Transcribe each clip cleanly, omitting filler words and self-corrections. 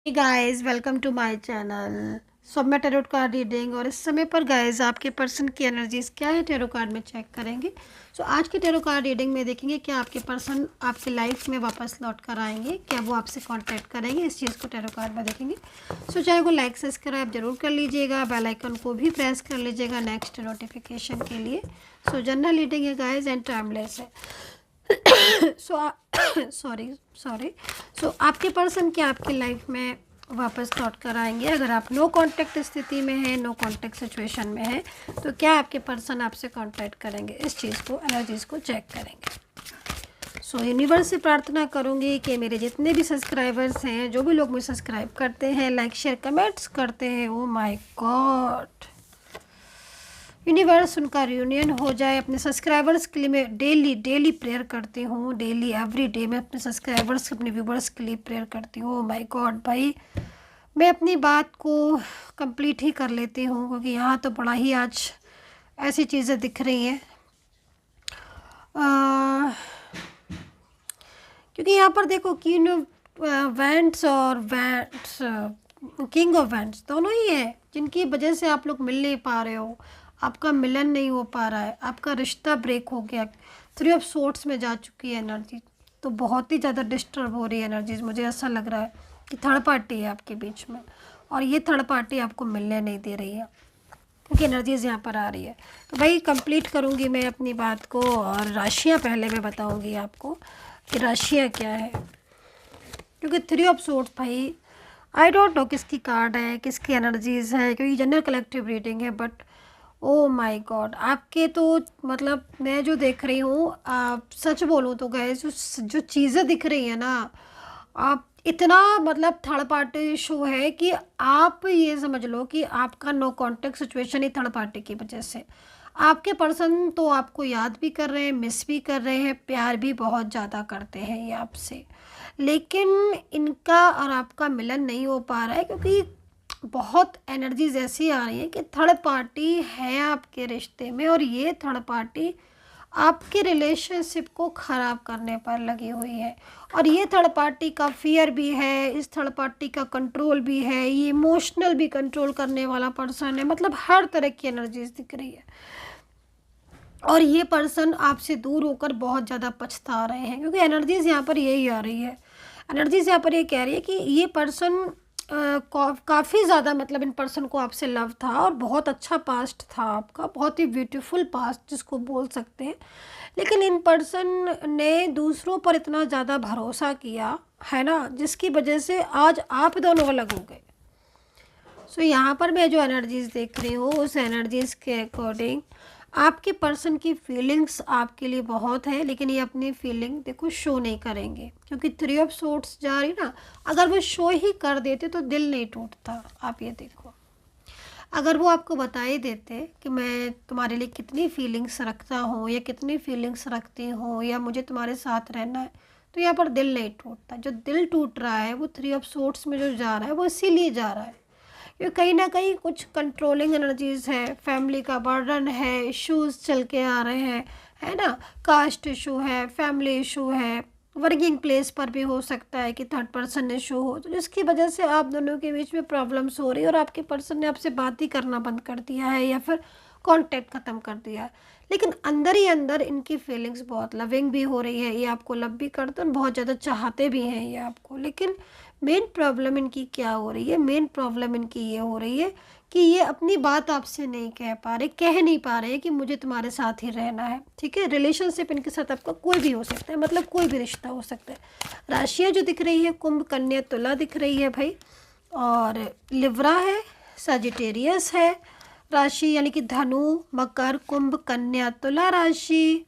Guys welcome to my channel. So मैं tarot card reading और इस समय पर गाइस आपके पर्सन की एनर्जीज क्या है टैरो कार्ड में चेक करेंगे। सो आज की टैरो कार्ड रीडिंग में देखेंगे क्या आपके पर्सन आपके लाइफ में वापस लौट कर आएंगे, क्या वो आपसे कांटेक्ट करेंगे, इस चीज़ को टैरो कार्ड में देखेंगे। सो चाहे को लाइक सब्सक्राइब जरूर कर लीजिएगा, बेल आइकन को भी प्रेस कर लीजिएगा नेक्स्ट नोटिफिकेशन के लिए। सो जनरल रीडिंग है गाइस एंड टाइमलेस है। सो सॉरी सॉरी सो आपके पर्सन क्या आपके लाइफ में वापस लौट कर आएंगे। अगर आप नो कांटेक्ट स्थिति में है, नो कांटेक्ट सिचुएशन में है, तो क्या आपके पर्सन आपसे कांटेक्ट करेंगे, इस चीज़ को एनर्जीज को चेक करेंगे। सो यूनिवर्स से प्रार्थना करूंगी कि मेरे जितने भी सब्सक्राइबर्स हैं, जो भी लोग मुझे सब्सक्राइब करते हैं, लाइक शेयर कमेंट्स करते हैं, ओ माय गॉड, यूनिवर्स उनका रियूनियन हो जाए। अपने सब्सक्राइबर्स के लिए मैं डेली प्रेयर करती हूँ, डेली एवरी डे मैं अपने सब्सक्राइबर्स अपने व्यूवर्स के लिए प्रेयर करती हूँ। माय गॉड भाई, मैं अपनी बात को कंप्लीट ही कर लेती हूँ क्योंकि यहाँ तो बड़ा ही आज ऐसी चीज़ें दिख रही हैं। क्योंकि यहाँ पर देखो किंग ऑफ वैंड्स और वैंड्स, किंग ऑफ वैंड्स दोनों ही है जिनकी वजह से आप लोग मिल नहीं पा रहे हो, आपका मिलन नहीं हो पा रहा है, आपका रिश्ता ब्रेक हो गया। 3 ऑफ सोर्ट्स में जा चुकी है एनर्जी, तो बहुत ही ज़्यादा डिस्टर्ब हो रही है एनर्जीज। मुझे ऐसा लग रहा है कि थर्ड पार्टी है आपके बीच में और ये थर्ड पार्टी आपको मिलने नहीं दे रही है क्योंकि एनर्जीज यहाँ पर आ रही है। तो भाई कंप्लीट करूँगी मैं अपनी बात को और राशियाँ पहले मैं बताऊँगी आपको कि राशियाँ क्या है, क्योंकि 3 ऑफ सोर्ट्स भाई आई डोंट नो किसकी कार्ड है, किसकी एनर्जीज है, क्योंकि जनरल कलेक्टिव रीडिंग है। बट ओ माय गॉड, आपके तो मतलब मैं जो देख रही हूँ, आप सच बोलूँ तो गए जो चीज़ें दिख रही है ना, आप इतना मतलब थर्ड पार्टी शो है कि आप ये समझ लो कि आपका नो कांटेक्ट सिचुएशन ही थर्ड पार्टी की वजह से। आपके पर्सन तो आपको याद भी कर रहे हैं, मिस भी कर रहे हैं, प्यार भी बहुत ज़्यादा करते हैं ये आपसे, लेकिन इनका और आपका मिलन नहीं हो पा रहा है क्योंकि बहुत एनर्जीज ऐसी आ रही है कि थर्ड पार्टी है आपके रिश्ते में और ये थर्ड पार्टी आपके रिलेशनशिप को ख़राब करने पर लगी हुई है। और ये थर्ड पार्टी का फियर भी है, इस थर्ड पार्टी का कंट्रोल भी है, ये इमोशनल भी कंट्रोल करने वाला पर्सन है, मतलब हर तरह की एनर्जीज दिख रही है। और ये पर्सन आपसे दूर होकर बहुत ज़्यादा पछता रहे हैं क्योंकि एनर्जीज यहाँ पर यही आ रही है। एनर्जीज यहाँ पर ये कह रही है कि ये पर्सन काफ़ी ज़्यादा मतलब इन पर्सन को आपसे लव था और बहुत अच्छा पास्ट था आपका, बहुत ही ब्यूटीफुल पास्ट जिसको बोल सकते हैं, लेकिन इन पर्सन ने दूसरों पर इतना ज़्यादा भरोसा किया है ना, जिसकी वजह से आज आप दोनों अलग हो गए। सो यहाँ पर मैं जो एनर्जीज देख रही हूँ उस एनर्जीज के अकॉर्डिंग आपके पर्सन की फीलिंग्स आपके लिए बहुत है, लेकिन ये अपनी फीलिंग देखो शो नहीं करेंगे क्योंकि 3 ऑफ सोर्ट्स जा रही ना। अगर वो शो ही कर देते तो दिल नहीं टूटता। आप ये देखो, अगर वो आपको बता ही देते कि मैं तुम्हारे लिए कितनी फीलिंग्स रखता हूँ या कितनी फीलिंग्स रखती हूँ या मुझे तुम्हारे साथ रहना है, तो यहाँ पर दिल नहीं टूटता। जो दिल टूट रहा है वो 3 ऑफ सोर्ट्स में जो जा रहा है वो इसीलिए जा रहा है ये कहीं ना कहीं कुछ कंट्रोलिंग एनर्जीज है, फैमिली का बर्डन है, इश्यूज चल के आ रहे हैं, है ना, कास्ट इशू है, फैमिली इशू है, वर्किंग प्लेस पर भी हो सकता है कि थर्ड पर्सन इशू हो, तो जिसकी वजह से आप दोनों के बीच में प्रॉब्लम्स हो रही है और आपके पर्सन ने आपसे बात ही करना बंद कर दिया है या फिर कांटेक्ट ख़त्म कर दिया है। लेकिन अंदर ही अंदर इनकी फीलिंग्स बहुत लविंग भी हो रही है, ये आपको लव भी करते हैं, बहुत ज़्यादा चाहते भी हैं ये आपको। लेकिन मेन प्रॉब्लम इनकी क्या हो रही है, मेन प्रॉब्लम इनकी ये हो रही है कि ये अपनी बात आपसे नहीं कह पा रहे, कह नहीं पा रहे कि मुझे तुम्हारे साथ ही रहना है। ठीक है, रिलेशनशिप इनके साथ आपका कोई भी हो सकता है, मतलब कोई भी रिश्ता हो सकता है। राशियाँ जो दिख रही है कुंभ, कन्या, तुला दिख रही है भाई, और लिब्रा है, सजिटेरियस है राशि, यानी कि धनु, मकर, कुंभ, कन्या, तुला राशि,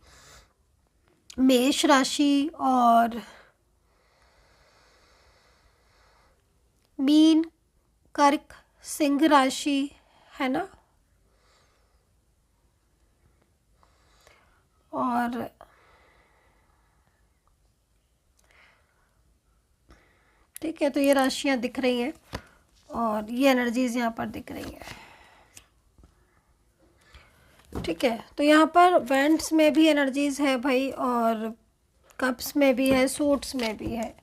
मेष राशि और मीन, कर्क, सिंह राशि, है ना। और ठीक है, तो ये राशियां दिख रही हैं और ये एनर्जीज यहाँ पर दिख रही हैं। ठीक है, तो यहाँ पर वेंट्स में भी एनर्जीज है भाई और कप्स में भी है, सूट्स में भी है।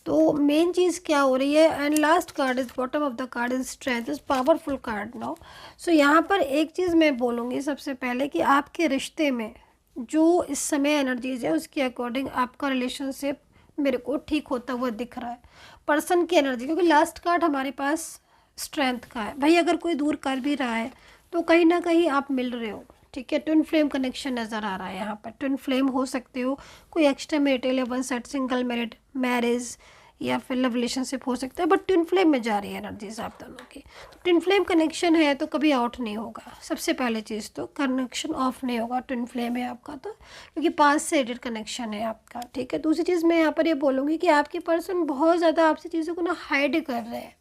तो मेन चीज़ क्या हो रही है, and last card is bottom of the card is strength, is powerful card now. So यहाँ पर एक चीज़ मैं बोलूँगी सबसे पहले कि आपके रिश्ते में जो इस समय एनर्जीज है उसके अकॉर्डिंग आपका रिलेशनशिप मेरे को ठीक होता हुआ दिख रहा है। पर्सन की एनर्जी, क्योंकि लास्ट कार्ड हमारे पास स्ट्रेंथ का है भाई, अगर कोई दूर कर भी रहा है तो कहीं ना कहीं आप मिल रहे हो, ठीक है। ट्विन फ्लेम कनेक्शन नज़र आ रहा है यहाँ पर, ट्विन फ्लेम हो सकते हो, कोई एक्स्ट्रा मैरिटल या one side single married marriage या फिर लव रिलेशनशिप हो सकता है, बट ट्विन फ्लेम में जा रही है एनर्जीज आप दोनों की। तो ट्विन फ्लेम कनेक्शन है तो कभी आउट नहीं होगा, सबसे पहले चीज़ तो कनेक्शन ऑफ नहीं होगा, ट्विन फ्लेम है आपका तो, क्योंकि पास से रिलेटेड कनेक्शन है आपका, ठीक है। दूसरी चीज़ मैं यहाँ पर ये बोलूँगी कि आपके पर्सन बहुत ज़्यादा आपसे चीज़ों को ना हाइड कर रहे हैं,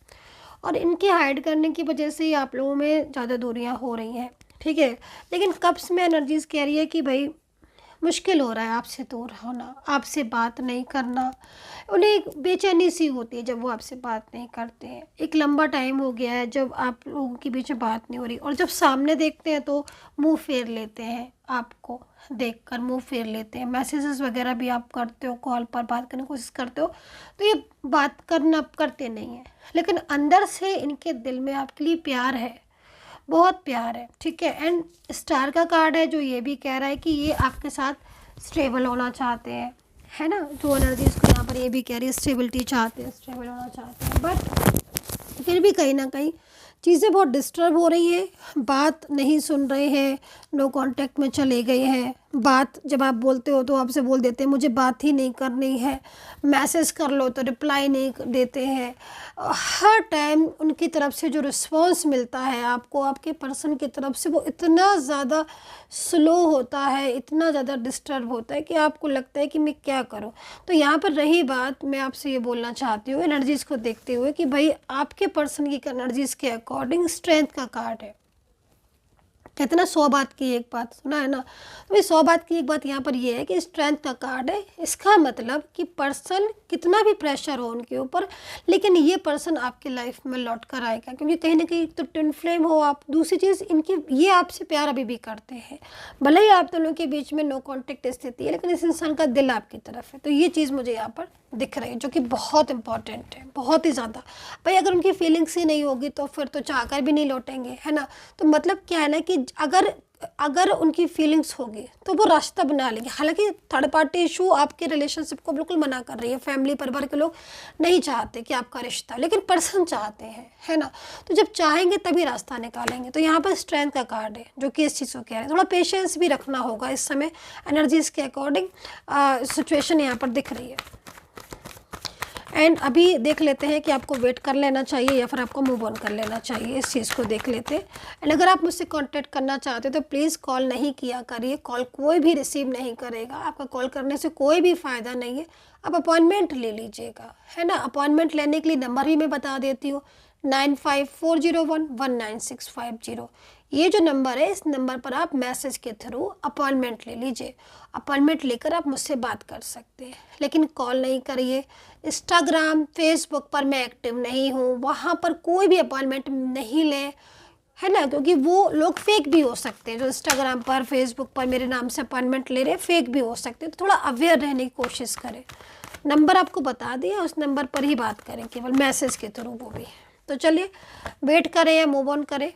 और इनके हाइड करने की वजह से ही आप लोगों में ज़्यादा दूरियां हो रही हैं, ठीक है। लेकिन कप्स में एनर्जीज कह रही है कि भाई मुश्किल हो रहा है आपसे दूर होना, आपसे बात नहीं करना, उन्हें एक बेचैनी सी होती है जब वो आपसे बात नहीं करते हैं। एक लंबा टाइम हो गया है जब आप लोगों के बीच में बात नहीं हो रही, और जब सामने देखते हैं तो मुंह फेर लेते हैं, आपको देखकर मुंह फेर लेते हैं। मैसेजेस वगैरह भी आप करते हो, कॉल पर बात करने की कोशिश करते हो, तो ये बात करना करते नहीं हैं, लेकिन अंदर से इनके दिल में आपके लिए प्यार है, बहुत प्यार है, ठीक है। एंड स्टार का कार्ड है जो ये भी कह रहा है कि ये आपके साथ स्टेबल होना चाहते हैं, है ना। जो एनर्जी इसको यहाँ पर ये भी कह रही है स्टेबिलिटी चाहते हैं, स्टेबल होना चाहते हैं, बट फिर भी कहीं ना कहीं चीज़ें बहुत डिस्टर्ब हो रही है, बात नहीं सुन रहे हैं, नो कांटेक्ट में चले गए हैं। बात जब आप बोलते हो तो आपसे बोल देते हैं मुझे बात ही नहीं करनी है, मैसेज कर लो तो रिप्लाई नहीं देते हैं। हर टाइम उनकी तरफ से जो रिस्पांस मिलता है आपको, आपके पर्सन की तरफ से, वो इतना ज़्यादा स्लो होता है, इतना ज़्यादा डिस्टर्ब होता है कि आपको लगता है कि मैं क्या करूं। तो यहाँ पर रही बात, मैं आपसे ये बोलना चाहती हूँ एनर्जीज़ को देखते हुए कि भाई आपके पर्सन की एनर्जीज़ के अकॉर्डिंग स्ट्रेंथ का कार्ड है। कहते ना 100 बात की एक बात, सुना है ना। तो भाई 100 बात की एक बात यहाँ पर ये है कि स्ट्रेंथ का कार्ड है। इसका मतलब कि पर्सन कितना भी प्रेशर हो उनके ऊपर, लेकिन ये पर्सन आपके लाइफ में लौट कर आएगा, क्योंकि कहीं ना कहीं तो ट्विन फ्लेम हो आप। दूसरी चीज़ इनकी, ये आपसे प्यार अभी भी करते हैं, भले ही आप दोनों के बीच में नो कॉन्टेक्ट स्थिति है, लेकिन इस इंसान का दिल आपकी तरफ है। तो ये चीज़ मुझे यहाँ पर दिख रही है, जो कि बहुत इंपॉर्टेंट है, बहुत ही ज़्यादा। भाई अगर उनकी फीलिंग्स ही नहीं होगी तो फिर तो चाहकर भी नहीं लौटेंगे, है ना। तो मतलब क्या है ना कि अगर उनकी फीलिंग्स होगी तो वो रास्ता बना लेंगे। हालांकि थर्ड पार्टी इशू आपके रिलेशनशिप को बिल्कुल मना कर रही है, फैमिली परिवार के लोग नहीं चाहते कि आपका रिश्ता, लेकिन पर्सन चाहते हैं, है ना। तो जब चाहेंगे तभी रास्ता निकालेंगे। तो यहाँ पर स्ट्रेंथ का कार्ड है जो कि इस चीज़ को कह रहे हैं। थोड़ा पेशेंस भी रखना होगा इस समय, एनर्जीज के अकॉर्डिंग सिचुएशन यहाँ पर दिख रही है। एंड अभी देख लेते हैं कि आपको वेट कर लेना चाहिए या फिर आपको मूव ऑन कर लेना चाहिए, इस चीज़ को देख लेते हैं। एंड अगर आप मुझसे कांटेक्ट करना चाहते हो तो प्लीज़ कॉल नहीं किया करिए, कॉल कोई भी रिसीव नहीं करेगा, आपका कॉल करने से कोई भी फ़ायदा नहीं है। आप अपॉइंटमेंट ले लीजिएगा, है ना। अपॉइंटमेंट लेने के लिए नंबर भी मैं बता देती हूँ, 9540119650। ये जो नंबर है, इस नंबर पर आप मैसेज के थ्रू अपॉइंटमेंट ले लीजिए। अपॉइंटमेंट लेकर आप मुझसे बात कर सकते हैं, लेकिन कॉल नहीं करिए। इंस्टाग्राम फेसबुक पर मैं एक्टिव नहीं हूँ, वहाँ पर कोई भी अपॉइंटमेंट नहीं लें, है ना, क्योंकि वो लोग फेक भी हो सकते हैं। जो इंस्टाग्राम पर फेसबुक पर मेरे नाम से अपॉइंटमेंट ले रहे हैं, फेक भी हो सकते हैं। तो थोड़ा अवेयर रहने की कोशिश करें। नंबर आपको बता दिया, उस नंबर पर ही बात करें, केवल मैसेज के थ्रू, वो भी। तो चलिए वेट करें या मूव ऑन करें।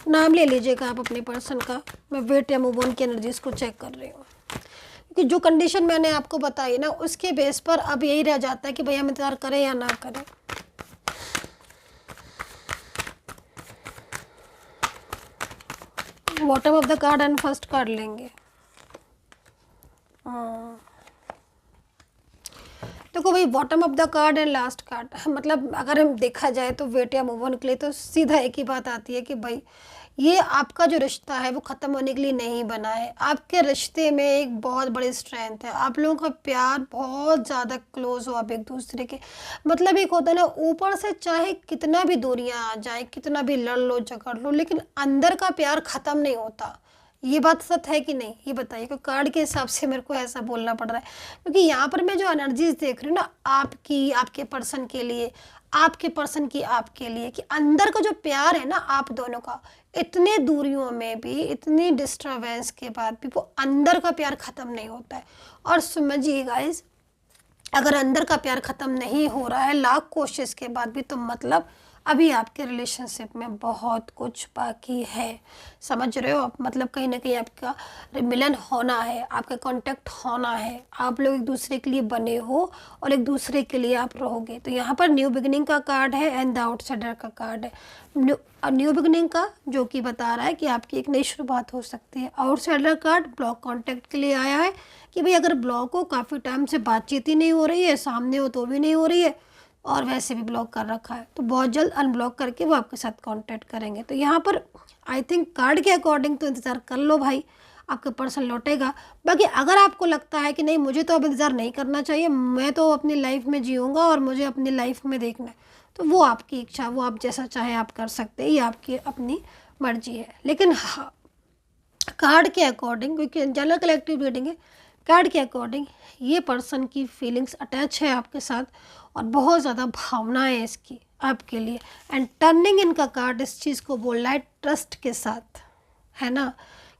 नाम ले लीजिएगा आप अपने पर्सन का, मैं वेट या मूव ऑन की एनर्जीज को चेक कर रही हूँ। क्योंकि जो कंडीशन मैंने आपको बताई ना, उसके बेस पर अब यही रह जाता है कि भैया हम इंतजार करें या ना करें। Bottom of the card and first card लेंगे। देखो भाई, bottom of the card and last card, मतलब अगर हम देखा जाए तो वेट या मूव ऑन के लिए तो सीधा एक ही बात आती है कि भाई ये आपका जो रिश्ता है वो ख़त्म होने के लिए नहीं बना है। आपके रिश्ते में एक बहुत बड़ी स्ट्रेंथ है, आप लोगों का प्यार बहुत ज़्यादा क्लोज हो आप एक दूसरे के। मतलब एक होता है ना, ऊपर से चाहे कितना भी दूरियां आ जाए, कितना भी लड़ लो झगड़ लो, लेकिन अंदर का प्यार ख़त्म नहीं होता। ये बात सच है कि नहीं, ये बताइए। क्योंकि कार्ड के हिसाब से मेरे को ऐसा बोलना पड़ रहा है, क्योंकि यहाँ पर मैं जो एनर्जीज देख रही हूँ ना, आपकी, आपके पर्सन के लिए, आपके पर्सन की आपके लिए, कि अंदर का जो प्यार है ना आप दोनों का, इतने दूरियों में भी, इतनी डिस्टर्बेंस के बाद भी वो अंदर का प्यार ख़त्म नहीं होता है। और समझिए गाइस, अगर अंदर का प्यार ख़त्म नहीं हो रहा है लाख कोशिश के बाद भी, तो मतलब अभी आपके रिलेशनशिप में बहुत कुछ बाकी है। समझ रहे हो आप? मतलब कहीं ना कहीं आपका मिलन होना है, आपका कांटेक्ट होना है, आप लोग एक दूसरे के लिए बने हो और एक दूसरे के लिए आप रहोगे। तो यहाँ पर न्यू बिगिनिंग का कार्ड है एंड द आउटसाइडर का कार्ड है। न्यू बिगिनिंग का जो कि बता रहा है कि आपकी एक नई शुरुआत हो सकती है। आउटसाइडर कार्ड ब्लॉक कॉन्टैक्ट के लिए आया है कि भाई अगर ब्लॉक हो, काफ़ी टाइम से बातचीत ही नहीं हो रही है, सामने हो तो भी नहीं हो रही है और वैसे भी ब्लॉक कर रखा है, तो बहुत जल्द अनब्लॉक करके वो आपके साथ कांटेक्ट करेंगे। तो यहाँ पर आई थिंक कार्ड के अकॉर्डिंग तो इंतज़ार कर लो भाई, आपका पर्सन लौटेगा। बाकी अगर आपको लगता है कि नहीं मुझे तो अब इंतज़ार नहीं करना चाहिए, मैं तो अपनी लाइफ में जीऊँगा और मुझे अपनी लाइफ में देखना है, तो वो आपकी इच्छा, वो आप जैसा चाहे आप कर सकते हैं, ये आपकी अपनी मर्जी है। लेकिन हाँ, कार्ड के अकॉर्डिंग, क्योंकि जनरल कलेक्टिव रीडिंग है, कार्ड के अकॉर्डिंग ये पर्सन की फीलिंग्स अटैच है आपके साथ और बहुत ज़्यादा भावना है इसकी आपके लिए। एंड टर्निंग इनका कार्ड इस चीज़ को बोल रहा है ट्रस्ट के साथ, है ना,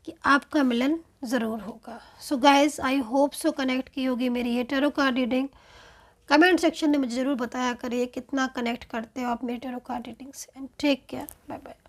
कि आपका मिलन ज़रूर होगा। So guys, I hope so connect की होगी मेरी ये tarot card reading. Comment section में मुझे ज़रूर बताया करिए कितना कनेक्ट करते हो आप मेरे टैरो कार्ड रीडिंग से। And take care, bye bye.